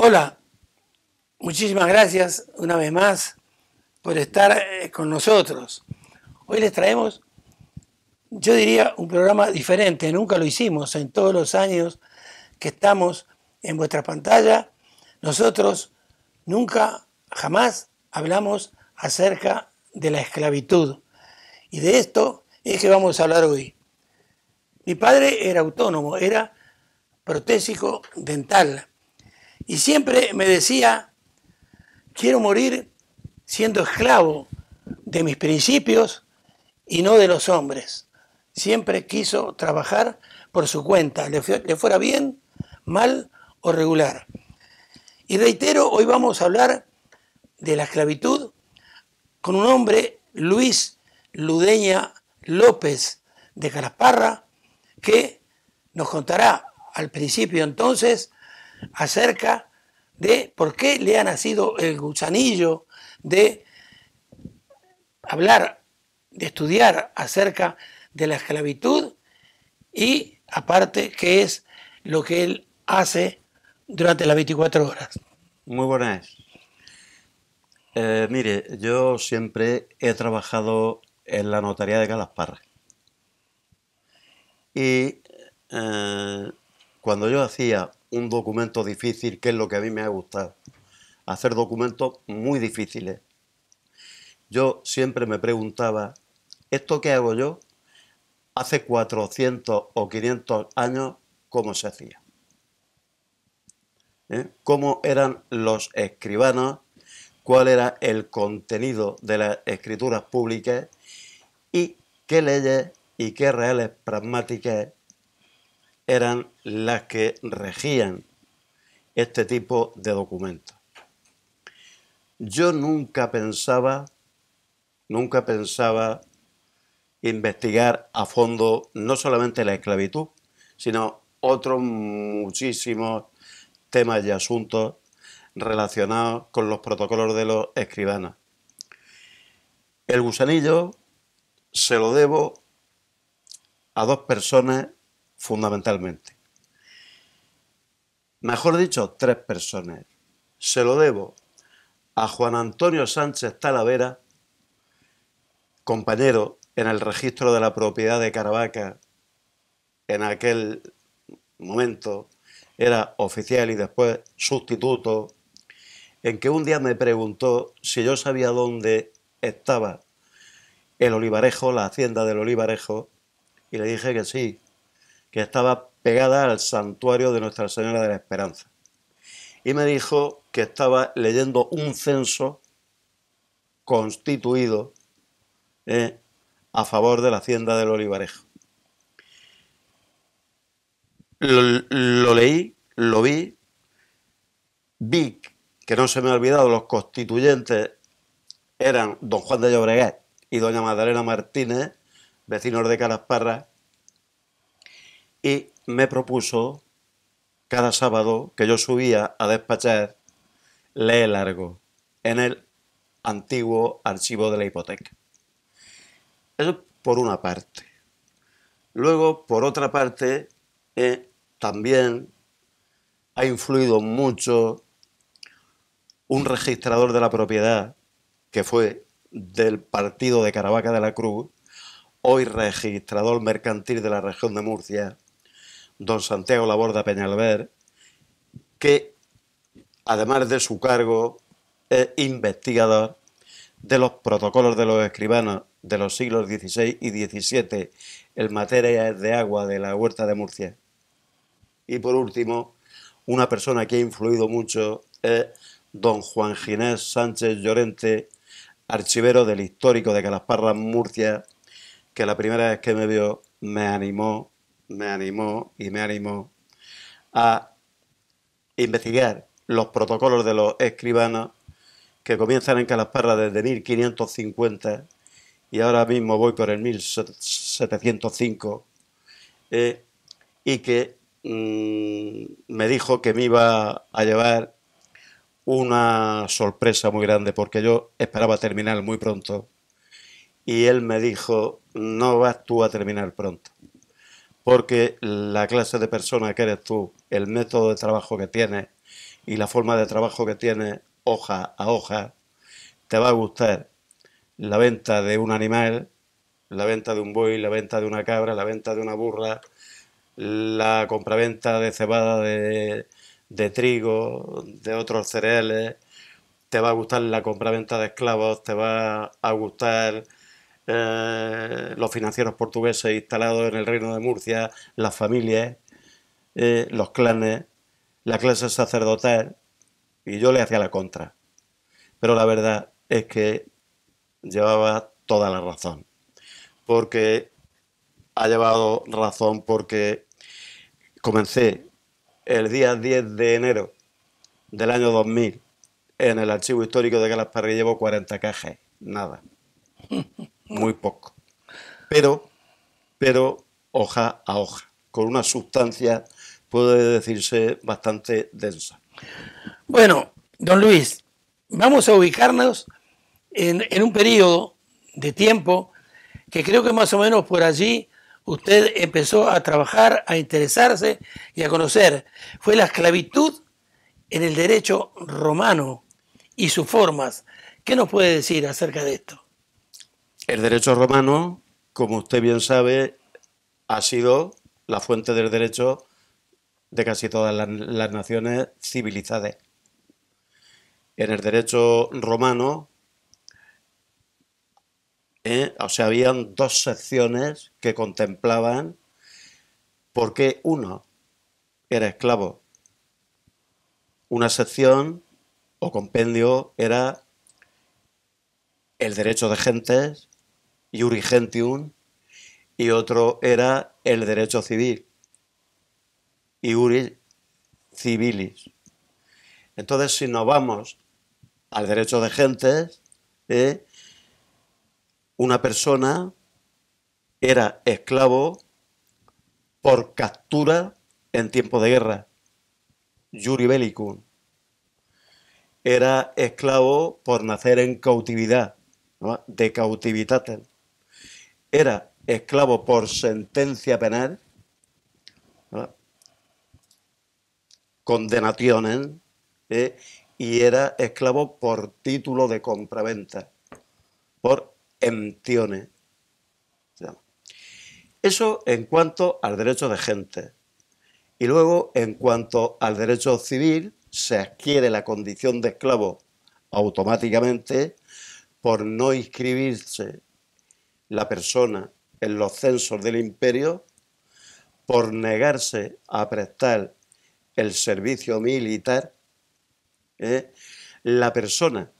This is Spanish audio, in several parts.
Hola, muchísimas gracias una vez más por estar con nosotros. Hoy les traemos, yo diría, un programa diferente. Nunca lo hicimos en todos los años que estamos en vuestra pantalla. Nosotros nunca, jamás hablamos acerca de la esclavitud. Y de esto es que vamos a hablar hoy. Mi padre era autónomo, era protésico dental. Y siempre me decía, quiero morir siendo esclavo de mis principios y no de los hombres. Siempre quiso trabajar por su cuenta, le fuera bien, mal o regular. Y reitero, hoy vamos a hablar de la esclavitud con un hombre, Luis Ludeña López de Calasparra, que nos contará al principio entonces acerca de por qué le ha nacido el gusanillo de hablar, de estudiar acerca de la esclavitud y aparte qué es lo que él hace durante las 24 horas. Muy buenas. Mire, yo siempre he trabajado en la notaría de Calasparra. Y cuando yo hacía un documento difícil, que es lo que a mí me ha gustado, hacer documentos muy difíciles, yo siempre me preguntaba, ¿esto que hago yo hace 400 o 500 años cómo se hacía? ¿Cómo eran los escribanos? ¿Cuál era el contenido de las escrituras públicas? ¿Y qué leyes y qué reales pragmáticas eran las que regían este tipo de documentos? Yo nunca pensaba investigar a fondo no solamente la esclavitud, sino otros muchísimos temas y asuntos relacionados con los protocolos de los escribanos. El gusanillo se lo debo a dos personas fundamentalmente. Mejor dicho, tres personas. Se lo debo a Juan Antonio Sánchez Talavera, compañero en el registro de la propiedad de Caravaca, en aquel momento era oficial y después sustituto, en que un día me preguntó si yo sabía dónde estaba el Olivarejo, la hacienda del Olivarejo, y le dije que sí, que estaba pegada al santuario de Nuestra Señora de la Esperanza. Y me dijo que estaba leyendo un censo constituido a favor de la hacienda del Olivarejo. Lo leí, lo vi que no se me ha olvidado, los constituyentes eran don Juan de Llobregat y doña Magdalena Martínez, vecinos de Calasparra, y me propuso cada sábado que yo subía a despachar lee largo en el antiguo archivo de la hipoteca. Eso por una parte. Luego, por otra parte, también ha influido mucho un registrador de la propiedad que fue del partido de Caravaca de la Cruz, hoy registrador mercantil de la región de Murcia, don Santiago Laborda Peñalver, que además de su cargo es investigador de los protocolos de los escribanos de los siglos XVI y XVII en materia de agua de la Huerta de Murcia. Y por último, una persona que ha influido mucho es don Juan Ginés Sánchez Llorente, archivero del histórico de Calasparra, Murcia, que la primera vez que me vio me animó a investigar los protocolos de los escribanos que comienzan en Calasparra desde 1550 y ahora mismo voy por el 1705, y que me dijo que me iba a llevar una sorpresa muy grande porque yo esperaba terminar muy pronto y él me dijo, no vas tú a terminar pronto, porque la clase de persona que eres tú, el método de trabajo que tienes y la forma de trabajo que tiene hoja a hoja, te va a gustar la venta de un animal, la venta de un buey, la venta de una cabra, la venta de una burra, la compraventa de cebada, de trigo, de otros cereales, te va a gustar la compraventa de esclavos, te va a gustar los financieros portugueses instalados en el Reino de Murcia, las familias, los clanes, la clase sacerdotal, y yo le hacía la contra. Pero la verdad es que llevaba toda la razón, porque ha llevado razón porque comencé el día 10 de enero del año 2000 en el archivo histórico de Calasparra y llevo 40 cajas, nada, muy poco. Pero hoja a hoja, con una sustancia, puede decirse, bastante densa. Bueno, don Luis, vamos a ubicarnos en un periodo de tiempo que creo que más o menos por allí usted empezó a trabajar, a interesarse y a conocer. Fue la esclavitud en el derecho romano y sus formas. ¿Qué nos puede decir acerca de esto? El derecho romano, como usted bien sabe, ha sido la fuente del derecho de casi todas las naciones civilizadas. En el derecho romano, habían dos secciones que contemplaban por qué uno era esclavo. Una sección o compendio era el derecho de gentes, iuri gentium, y otro era el derecho civil, iuri civilis. Entonces, si nos vamos al derecho de gentes, una persona era esclavo por captura en tiempo de guerra, iuri bellicum. Era esclavo por nacer en cautividad, ¿no? De cautivitatem. Era esclavo por sentencia penal, ¿no? Condenaciones, y era esclavo por título de compraventa, por emptiones. Eso en cuanto al derecho de gente. Y luego, en cuanto al derecho civil, se adquiere la condición de esclavo automáticamente por no inscribirse la persona en los censos del imperio, por negarse a prestar el servicio militar. La persona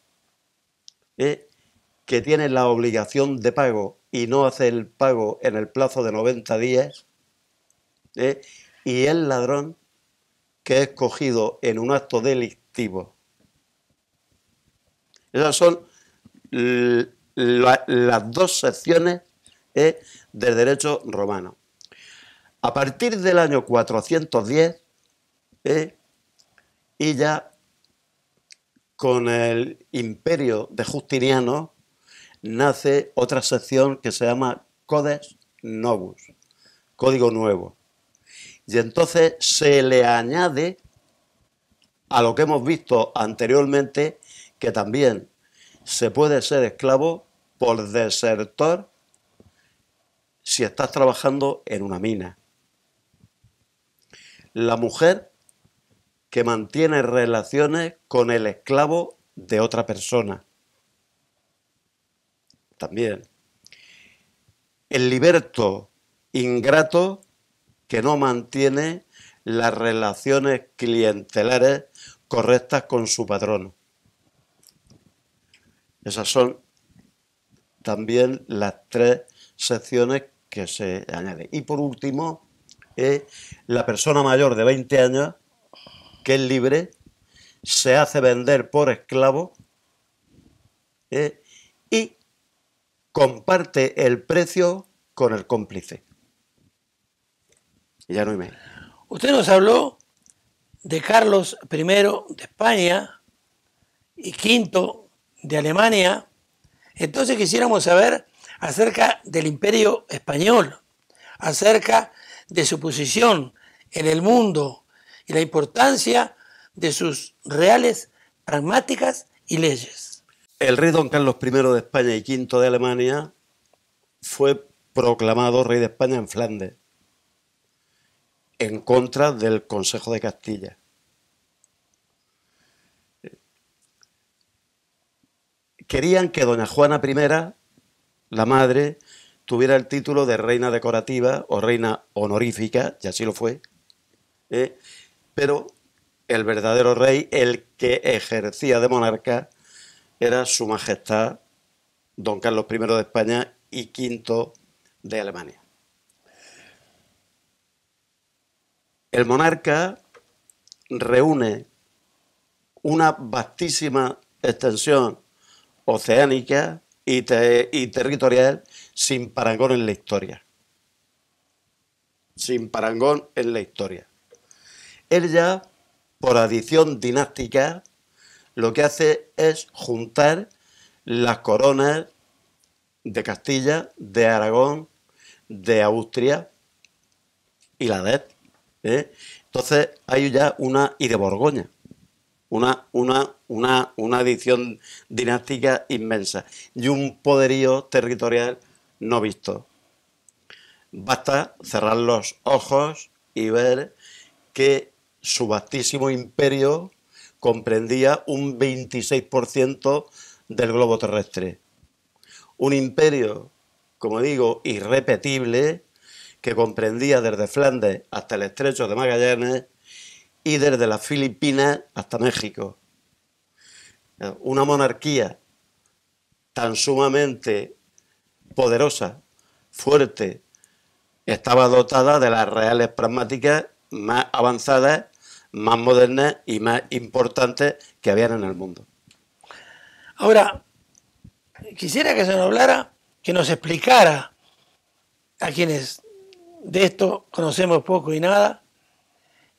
que tiene la obligación de pago y no hace el pago en el plazo de 90 días, y el ladrón que es cogido en un acto delictivo. Esas son las dos secciones del derecho romano. A partir del año 410, y ya con el imperio de Justiniano, nace otra sección que se llama Codex Novus, Código Nuevo. Y entonces se le añade a lo que hemos visto anteriormente, que también se puede ser esclavo por desertor si estás trabajando en una mina. La mujer que mantiene relaciones con el esclavo de otra persona. También. El liberto ingrato que no mantiene las relaciones clientelares correctas con su patrono. Esas son también las tres secciones que se añaden. Y por último, la persona mayor de 20 años, que es libre, se hace vender por esclavo, y comparte el precio con el cómplice. Y ya no hay más. Usted nos habló de Carlos I de España y V de Alemania. Entonces quisiéramos saber acerca del Imperio Español, acerca de su posición en el mundo y la importancia de sus reales pragmáticas y leyes. El rey don Carlos I de España y V de Alemania fue proclamado rey de España en Flandes, en contra del Consejo de Castilla. Querían que doña Juana I, la madre, tuviera el título de reina decorativa o reina honorífica, y así lo fue, pero el verdadero rey, el que ejercía de monarca, era su majestad don Carlos I de España y V de Alemania. El monarca reúne una vastísima extensión oceánica y territorial sin parangón en la historia. Sin parangón en la historia. Él ya, por adición dinástica, lo que hace es juntar las coronas de Castilla, de Aragón, de Austria y la de él. Entonces hay ya y de Borgoña, una adición dinástica inmensa y un poderío territorial no visto. Basta cerrar los ojos y ver que su vastísimo imperio comprendía un 26% del globo terrestre. Un imperio, como digo, irrepetible, que comprendía desde Flandes hasta el Estrecho de Magallanes y desde las Filipinas hasta México. Una monarquía tan sumamente poderosa, fuerte, estaba dotada de las reales pragmáticas más avanzadas, más modernas y más importantes que habían en el mundo. Ahora, quisiera que se nos hablara, que nos explicara a quienes de esto conocemos poco y nada,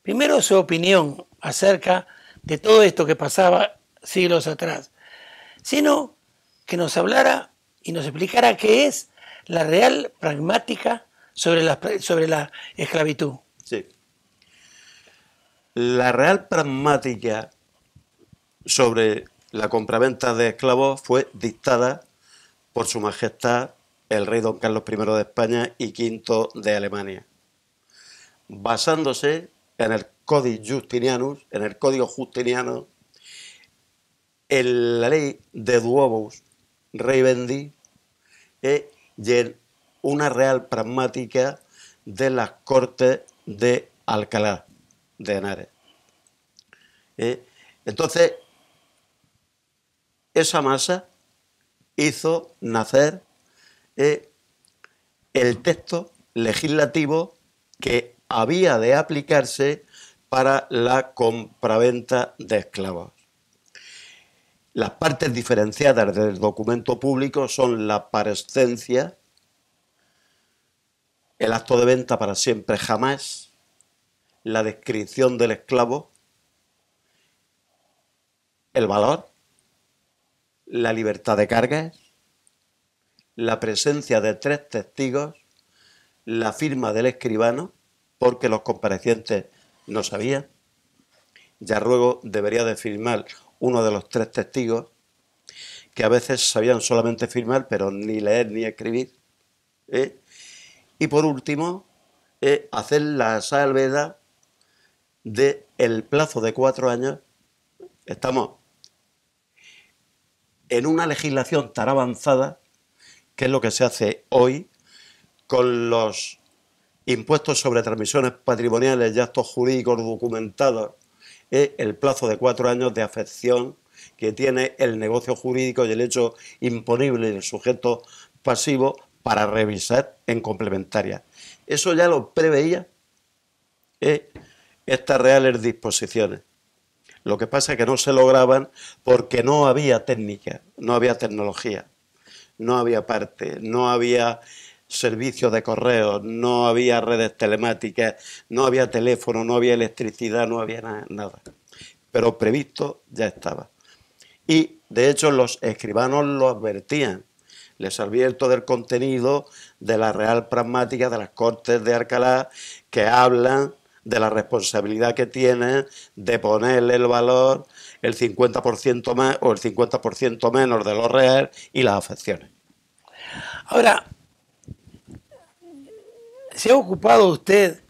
primero su opinión acerca de todo esto que pasaba siglos atrás, sino que nos hablara y nos explicara qué es la real pragmática sobre la esclavitud. Sí. La real pragmática sobre la compraventa de esclavos fue dictada por su majestad el rey don Carlos I de España y V de Alemania, basándose en el Código Justinianus, en el Código Justiniano, en la ley de Duobus Rei Vendi y en una real pragmática de las Cortes de Alcalá de Henares. Entonces, esa masa hizo nacer el texto legislativo que había de aplicarse para la compraventa de esclavos. Las partes diferenciadas del documento público son la parescencia, el acto de venta para siempre jamás, la descripción del esclavo, el valor, la libertad de cargas, la presencia de 3 testigos, la firma del escribano, porque los comparecientes no sabían, ya luego debería de firmar uno de los 3 testigos, que a veces sabían solamente firmar, pero ni leer ni escribir. Y por último, hacer la salvedad del plazo de 4 años. Estamos en una legislación tan avanzada, que es lo que se hace hoy con los impuestos sobre transmisiones patrimoniales y actos jurídicos documentados, el plazo de 4 años de afección que tiene el negocio jurídico y el hecho imponible del sujeto pasivo para revisar en complementaria. Eso ya lo preveía estas reales disposiciones. Lo que pasa es que no se lograban porque no había técnica, no había tecnología, no había parte, no había servicios de correo, no había redes telemáticas, no había teléfono, no había electricidad, no había nada. Pero previsto ya estaba. Y de hecho los escribanos lo advertían. Les advierto del contenido de la Real Pragmática de las Cortes de Alcalá, que hablan de la responsabilidad que tiene de ponerle el valor el 50% más o el 50% menos de los reales y las afecciones. Ahora, ¿se ha ocupado usted,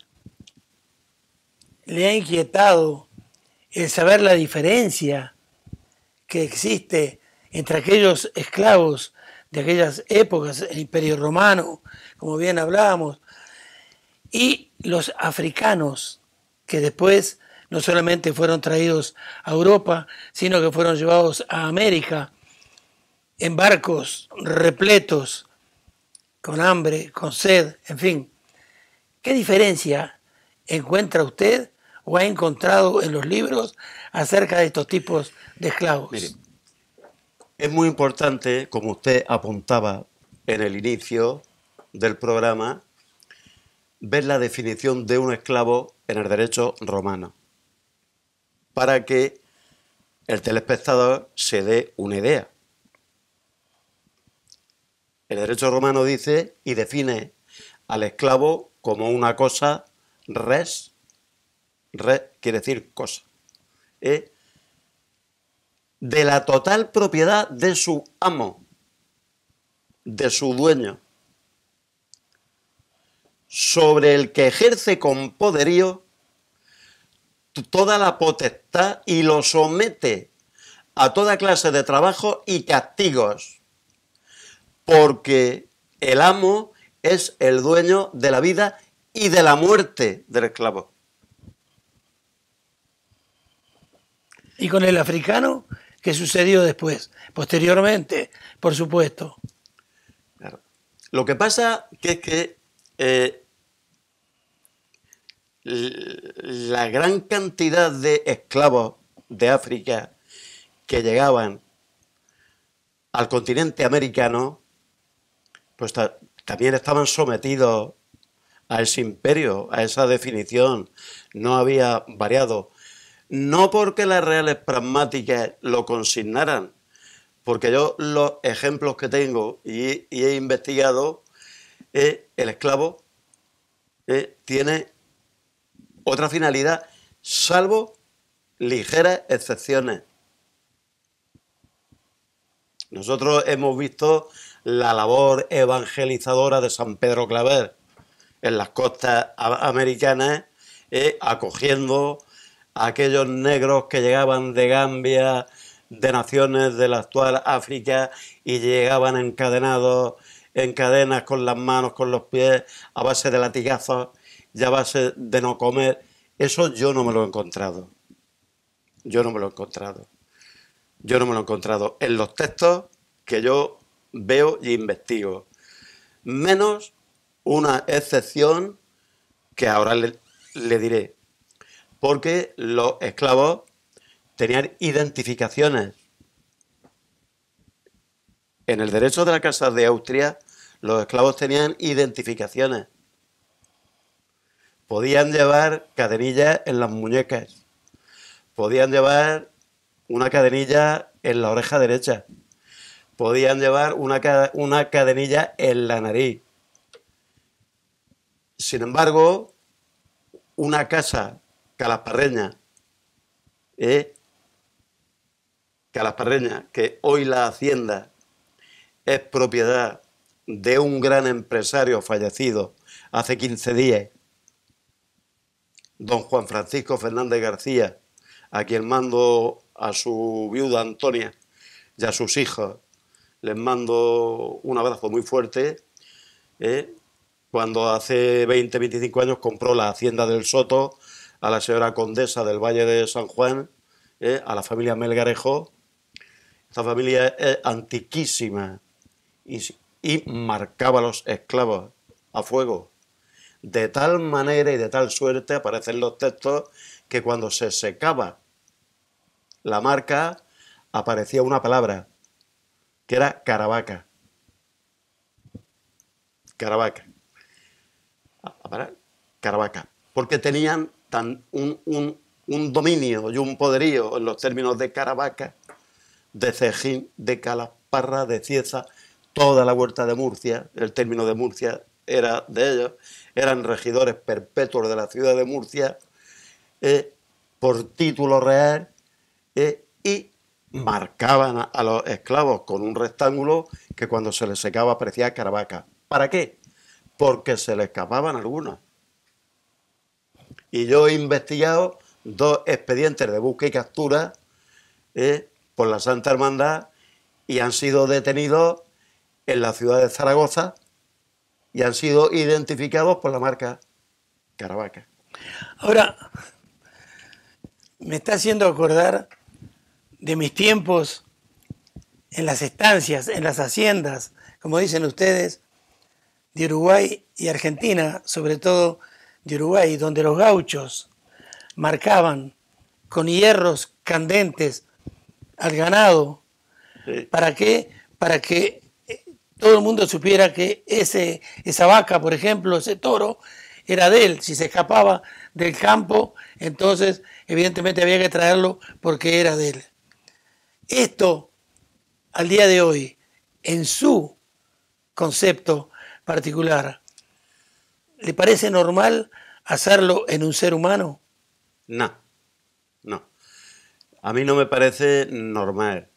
le ha inquietado el saber la diferencia que existe entre aquellos esclavos de aquellas épocas, el Imperio Romano, como bien hablábamos, y los africanos que después no solamente fueron traídos a Europa, sino que fueron llevados a América en barcos repletos, con hambre, con sed, en fin? ¿Qué diferencia encuentra usted o ha encontrado en los libros acerca de estos tipos de esclavos? Mire, es muy importante, como usted apuntaba en el inicio del programa, ver la definición de un esclavo en el derecho romano, para que el telespectador se dé una idea. El derecho romano dice y define al esclavo como una cosa res quiere decir cosa, de la total propiedad de su amo, de su dueño, sobre el que ejerce con poderío toda la potestad y lo somete a toda clase de trabajo y castigos, porque el amo es el dueño de la vida y de la muerte del esclavo. ¿Y con el africano qué sucedió después? Posteriormente, por supuesto. Claro. Lo que pasa es que la gran cantidad de esclavos de África que llegaban al continente americano, pues también estaban sometidos a ese imperio, a esa definición. No había variado. No porque las reales pragmáticas lo consignaran, porque yo los ejemplos que tengo y he investigado, el esclavo tiene otra finalidad, salvo ligeras excepciones. Nosotros hemos visto la labor evangelizadora de San Pedro Claver en las costas americanas, acogiendo a aquellos negros que llegaban de Gambia, de naciones de la actual África, y llegaban encadenados en cadenas con las manos, con los pies, a base de latigazos y a base de no comer. Eso yo no me lo he encontrado. Yo no me lo he encontrado. Yo no me lo he encontrado en los textos que yo veo y investigo. Menos una excepción que ahora le diré. Porque los esclavos tenían identificaciones. En el derecho de la Casa de Austria, los esclavos tenían identificaciones. Podían llevar cadenillas en las muñecas. Podían llevar una cadenilla en la oreja derecha. Podían llevar una cadenilla en la nariz. Sin embargo, una casa calasparreña, que hoy la hacienda es propiedad de un gran empresario fallecido hace 15 días, don Juan Francisco Fernández García, a quien mando a su viuda Antonia y a sus hijos, les mando un abrazo muy fuerte, cuando hace 20, 25 años compró la hacienda del Soto a la señora condesa del Valle de San Juan, a la familia Melgarejo. Esta familia es antiquísima y marcaba a los esclavos a fuego. De tal manera y de tal suerte, aparecen los textos, que cuando se secaba la marca aparecía una palabra, que era caravaca. Caravaca. Caravaca. Porque tenían un dominio y un poderío en los términos de Caravaca, de Cejín, de Calasparra, de Cieza, toda la huerta de Murcia, el término de Murcia era de ellos, eran regidores perpetuos de la ciudad de Murcia, por título real, y marcaban a los esclavos con un rectángulo que cuando se les secaba parecía Caravaca. ¿Para qué? Porque se les escapaban algunos. Y yo he investigado 2 expedientes de búsqueda y captura por la Santa Hermandad y han sido detenidos en la ciudad de Zaragoza y han sido identificados por la marca Caravaca. Ahora, me está haciendo acordar de mis tiempos en las estancias, en las haciendas, como dicen ustedes, de Uruguay y Argentina, sobre todo de Uruguay, donde los gauchos marcaban con hierros candentes al ganado. Sí. ¿Para qué? Para que todo el mundo supiera que esa vaca, por ejemplo, ese toro, era de él. Si se escapaba del campo, entonces evidentemente había que traerlo porque era de él. Esto, al día de hoy, en su concepto particular, ¿le parece normal hacerlo en un ser humano? No, no. A mí no me parece normal,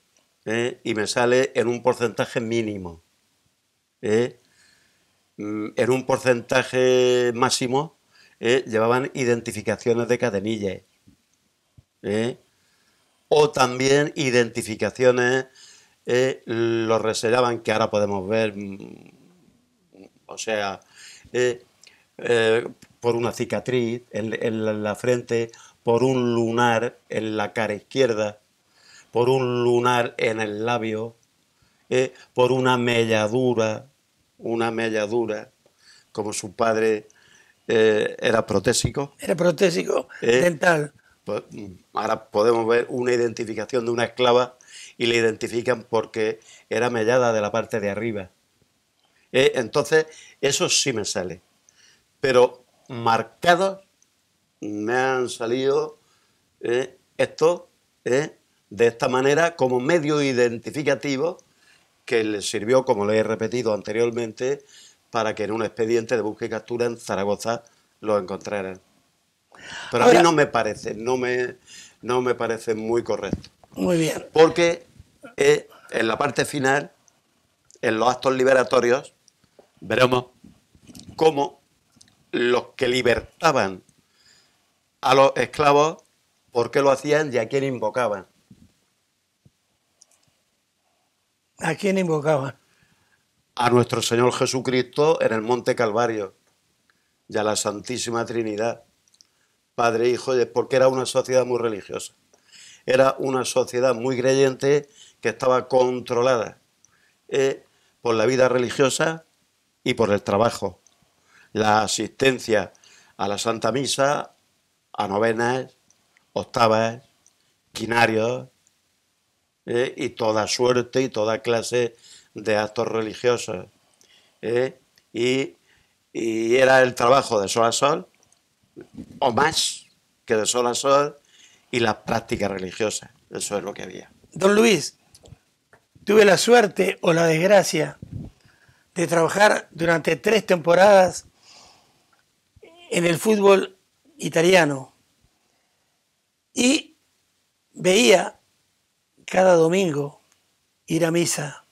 y me sale en un porcentaje mínimo. En un porcentaje máximo llevaban identificaciones de cadenillas, o también identificaciones, los resellaban, que ahora podemos ver, o sea, por una cicatriz en la frente, por un lunar en la cara izquierda, por un lunar en el labio, por una melladura, como su padre era protésico. Era protésico dental. Pues, ahora podemos ver una identificación de una esclava y la identifican porque era mellada de la parte de arriba. Entonces, eso sí me sale. Pero marcados me han salido estos de esta manera como medio identificativo que les sirvió, como lo he repetido anteriormente, para que en un expediente de búsqueda y captura en Zaragoza lo encontraran. Pero ahora, a mí no me parece, no me parece muy correcto. Muy bien. Porque en la parte final, en los actos liberatorios, veremos cómo los que libertaban a los esclavos, por qué lo hacían y a quién invocaban. ¿A quién invocaban? A nuestro Señor Jesucristo en el Monte Calvario y a la Santísima Trinidad, Padre, Hijo, porque era una sociedad muy religiosa. Era una sociedad muy creyente que estaba controlada por la vida religiosa y por el trabajo. La asistencia a la Santa Misa, a novenas, octavas, quinarios, y toda suerte y toda clase de actos religiosos. Y era el trabajo de sol a sol, o más que de sol a sol, y las prácticas religiosas. Eso es lo que había. Don Luis, tuve la suerte o la desgracia de trabajar durante 3 temporadas en el fútbol italiano y veía cada domingo ir a misa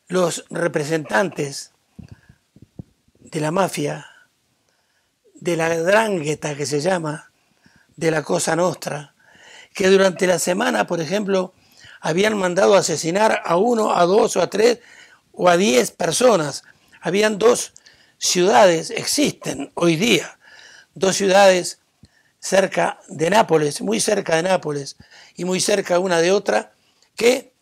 los representantes de la mafia, de la 'ndrangheta que se llama, de la Cosa Nostra, que durante la semana, por ejemplo, habían mandado a asesinar a 1, a 2 o a 3 o a 10 personas. Habían 2 ciudades, existen hoy día, 2 ciudades cerca de Nápoles, muy cerca de Nápoles y muy cerca una de otra, que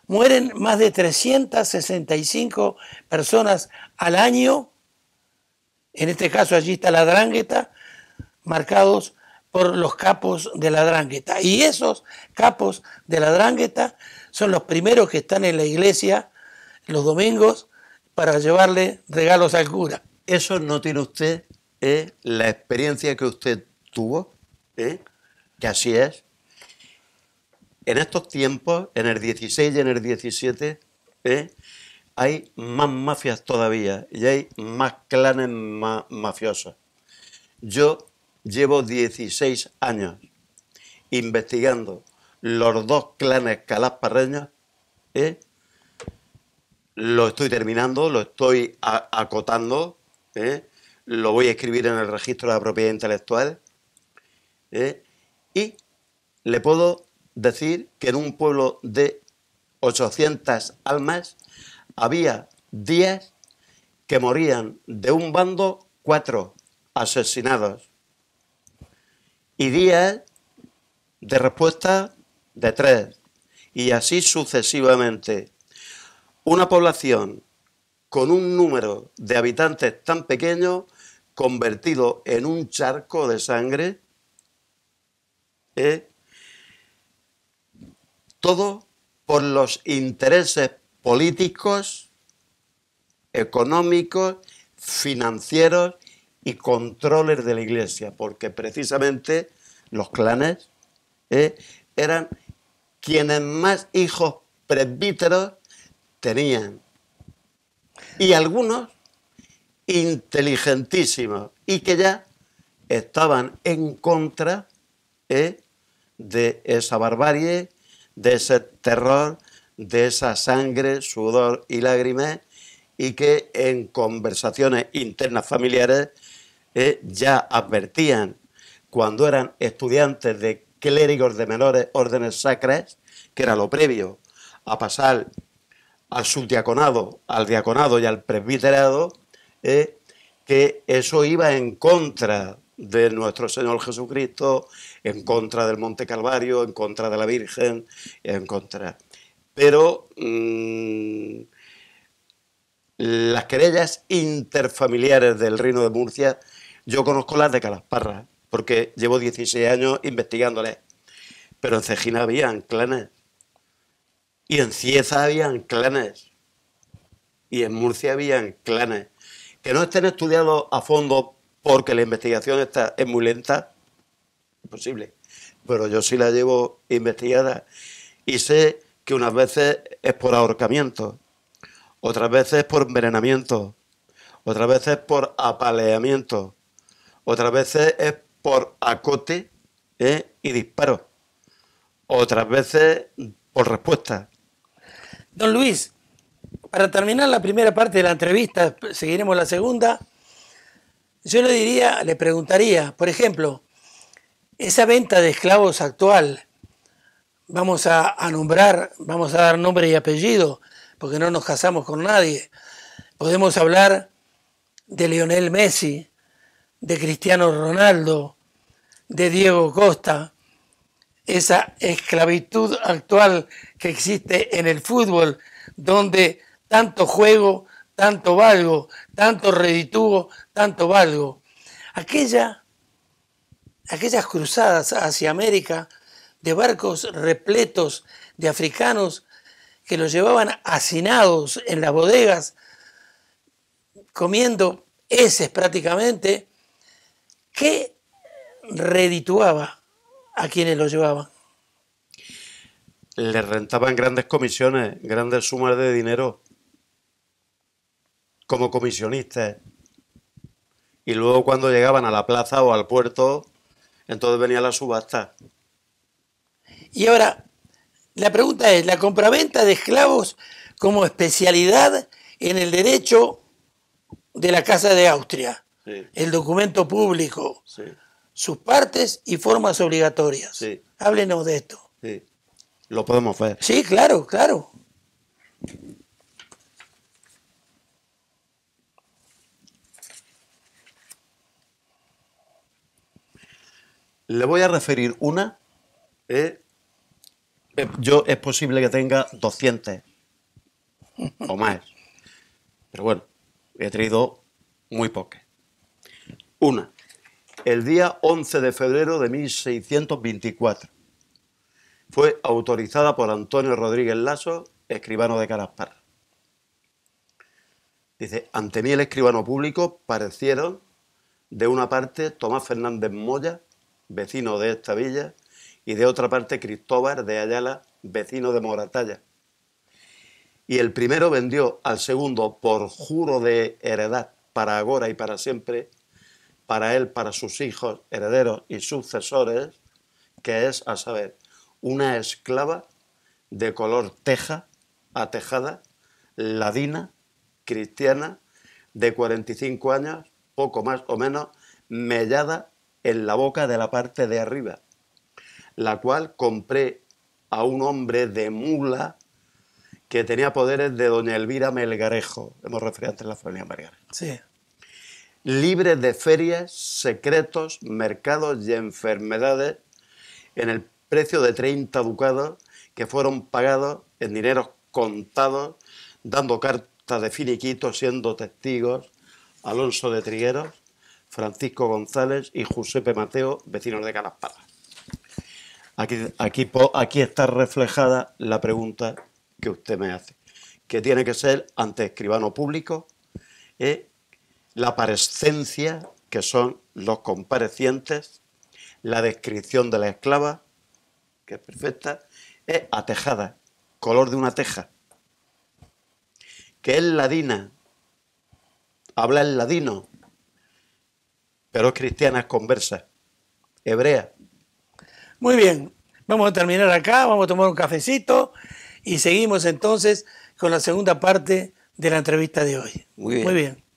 mueren más de 365 personas al año. En este caso allí está la 'ndrangheta, marcados por los capos de la 'ndrangheta. Y esos capos de la 'ndrangheta son los primeros que están en la iglesia los domingos para llevarle regalos al cura. Eso no tiene usted la experiencia que usted tuvo, que así es. En estos tiempos, en el 16 y en el 17, hay más mafias todavía y hay más clanes mafiosos. Yo llevo 16 años investigando los dos clanes calasparreños, ¿eh? Lo estoy terminando, lo estoy acotando, ¿eh? Lo voy a escribir en el registro de la propiedad intelectual, ¿eh? Y le puedo decir que en un pueblo de 800 almas había 10 que morían de un bando, 4 asesinados y 10 de respuesta de 3, y así sucesivamente. Una población con un número de habitantes tan pequeño convertido en un charco de sangre, todo por los intereses políticos, económicos, financieros y controles de la Iglesia, porque precisamente los clanes eran quienes más hijos presbíteros tenían, y algunos inteligentísimos y que ya estaban en contra de esa barbarie, de ese terror, de esa sangre, sudor y lágrimas, y que en conversaciones internas familiares ya advertían, cuando eran estudiantes de clérigos de menores órdenes sacras, que era lo previo a pasar al subdiaconado, al diaconado y al presbiterado, que eso iba en contra de nuestro Señor Jesucristo, en contra del Monte Calvario, en contra de la Virgen, en contra. Pero las querellas interfamiliares del Reino de Murcia, yo conozco las de Calasparra, porque llevo 16 años investigándolas. Pero en Cejina habían clanes, y en Cieza habían clanes, y en Murcia habían clanes. Que no estén estudiados a fondo porque la investigación es muy lenta, es posible, pero yo sí la llevo investigada y sé que unas veces es por ahorcamiento, otras veces por envenenamiento, otras veces por apaleamiento, otras veces es por acote y disparo, otras veces por respuesta. Don Luis, para terminar la primera parte de la entrevista, seguiremos la segunda. Yo le preguntaría, por ejemplo, esa venta de esclavos actual, vamos a nombrar, vamos a dar nombre y apellido, porque no nos casamos con nadie. Podemos hablar de Lionel Messi, de Cristiano Ronaldo, de Diego Costa, esa esclavitud actual que existe en el fútbol, donde tanto juego, tanto valgo, tanto reditúo, tanto valgo. Aquellas cruzadas hacia América de barcos repletos de africanos que los llevaban hacinados en las bodegas, comiendo heces prácticamente, ¿qué redituaba a quienes los llevaban? Les rentaban grandes comisiones, grandes sumas de dinero como comisionistas. Y luego cuando llegaban a la plaza o al puerto, entonces venía la subasta. Y ahora, la pregunta es, ¿la compraventa de esclavos como especialidad en el derecho de la Casa de Austria? Sí. El documento público, sí. Sus partes y formas obligatorias. Sí. Háblenos de esto. Sí. Lo podemos ver. Sí, claro, claro. Le voy a referir una. Yo es posible que tenga 200 o más. Pero bueno, he traído muy pocas. Una. El día 11 de febrero de 1624. Fue autorizada por Antonio Rodríguez Lasso, escribano de Calasparra. Dice, ante mí el escribano público parecieron, de una parte, Tomás Fernández Moya, vecino de esta villa, y de otra parte Cristóbal de Ayala, vecino de Moratalla. y el primero vendió al segundo por juro de heredad para agora y para siempre, para él, para sus hijos, herederos y sucesores, que es, a saber, una esclava de color teja, atejada, ladina, cristiana, de 45 años, poco más o menos, mellada en la boca de la parte de arriba, la cual compré a un hombre de Mula que tenía poderes de doña Elvira Melgarejo, hemos referido antes a la familia Melgarejo. Sí. Libre de ferias, secretos, mercados y enfermedades, en el precio de 30 ducados que fueron pagados en dineros contados, dando carta de finiquito, siendo testigos Alonso de Trigueros, Francisco González y Giuseppe Mateo, vecinos de Calasparra. Aquí está reflejada la pregunta que usted me hace, que tiene que ser ante escribano público, la parescencia, que son los comparecientes, la descripción de la esclava, que es perfecta, es atejada, color de una teja, que es ladina, habla en ladino, pero es cristiana, es conversa, hebrea. Muy bien, vamos a terminar acá, vamos a tomar un cafecito y seguimos entonces con la segunda parte de la entrevista de hoy. Muy bien. Muy bien.